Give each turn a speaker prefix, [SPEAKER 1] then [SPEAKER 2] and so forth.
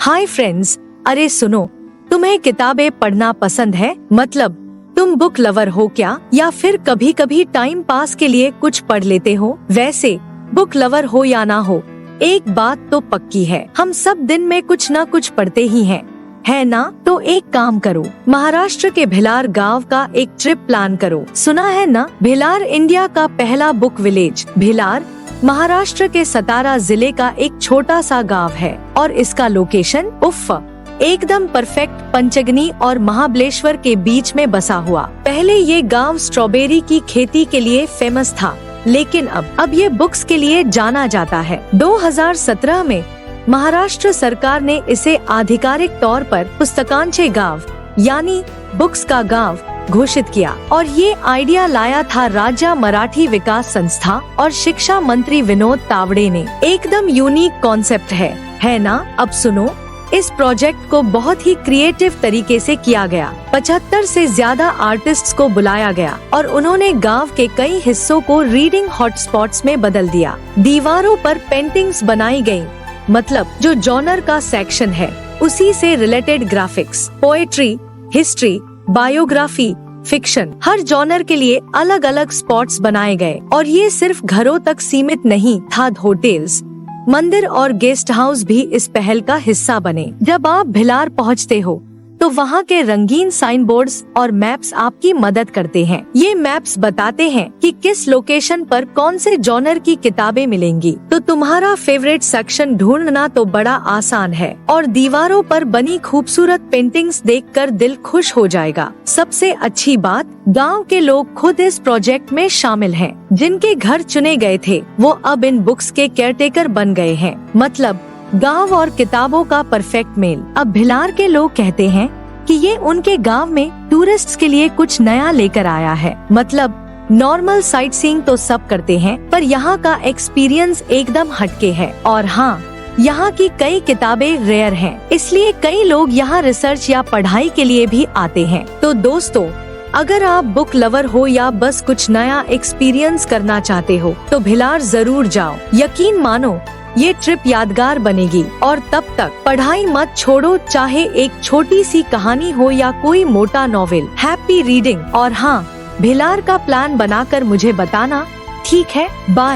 [SPEAKER 1] Hi friends, अरे सुनो, तुम्हें किताबें पढ़ना पसंद है? मतलब तुम बुक लवर हो क्या, या फिर कभी कभी टाइम पास के लिए कुछ पढ़ लेते हो? वैसे बुक लवर हो या ना हो, एक बात तो पक्की है, हम सब दिन में कुछ न कुछ पढ़ते ही हैं, है ना? तो एक काम करो, महाराष्ट्र के भिलार गांव का एक ट्रिप प्लान करो। सुना है ना, भिलार इंडिया का पहला बुक विलेज। भिलार महाराष्ट्र के सतारा जिले का एक छोटा सा गांव है और इसका लोकेशन एकदम परफेक्ट पंचगनी और महाबलेश्वर के बीच में बसा हुआ। पहले ये गांव स्ट्रॉबेरी की खेती के लिए फेमस था, लेकिन अब ये बुक्स के लिए जाना जाता है। 2017 में महाराष्ट्र सरकार ने इसे आधिकारिक तौर पर पुस्तकांचे गांव यानी बुक्स का गांव घोषित किया और ये आइडिया लाया था राज्य मराठी विकास संस्था और शिक्षा मंत्री विनोद तावड़े ने। एकदम यूनिक कॉन्सेप्ट है ना? अब सुनो, इस प्रोजेक्ट को बहुत ही क्रिएटिव तरीके से किया गया। 75 से ज्यादा आर्टिस्ट्स को बुलाया गया और उन्होंने गांव के कई हिस्सों को रीडिंग हॉटस्पॉट्स में बदल दिया। दीवारों पर पेंटिंग्स बनाई गयी, मतलब जो जॉनर का सेक्शन है उसी से related graphics, poetry, history, biography, fiction, हर जॉनर के लिए अलग अलग स्पॉट्स बनाए गए। और ये सिर्फ घरों तक सीमित नहीं था, होटल्स, मंदिर और गेस्ट हाउस भी इस पहल का हिस्सा बने। जब आप भिलार पहुंचते हो तो वहाँ के रंगीन साइन बोर्ड्स और मैप्स आपकी मदद करते हैं। ये मैप्स बताते हैं कि किस लोकेशन पर कौन से जॉनर की किताबें मिलेंगी, तो तुम्हारा फेवरेट सेक्शन ढूंढना तो बड़ा आसान है। और दीवारों पर बनी खूबसूरत पेंटिंग्स देखकर दिल खुश हो जाएगा। सबसे अच्छी बात, गांव के लोग खुद इस प्रोजेक्ट में शामिल हैं। जिनके घर चुने गए थे वो अब इन बुक्स के केयरटेकर बन गए हैं। मतलब गांव और किताबों का परफेक्ट मेल। अब भिलार के लोग कहते हैं कि ये उनके गांव में टूरिस्ट्स के लिए कुछ नया लेकर आया है। मतलब नॉर्मल साइट सीइंग तो सब करते हैं, पर यहाँ का एक्सपीरियंस एकदम हटके है। और हाँ, यहाँ की कई किताबें रेयर हैं, इसलिए कई लोग यहाँ रिसर्च या पढ़ाई के लिए भी आते हैं। तो दोस्तों, अगर आप बुक लवर हो या बस कुछ नया एक्सपीरियंस करना चाहते हो तो भिलार जरूर जाओ। यकीन मानो, ये ट्रिप यादगार बनेगी। और तब तक पढ़ाई मत छोड़ो, चाहे एक छोटी सी कहानी हो या कोई मोटा नॉवेल। Happy reading. और हाँ, भिलार का प्लान बनाकर मुझे बताना, ठीक है? बाय।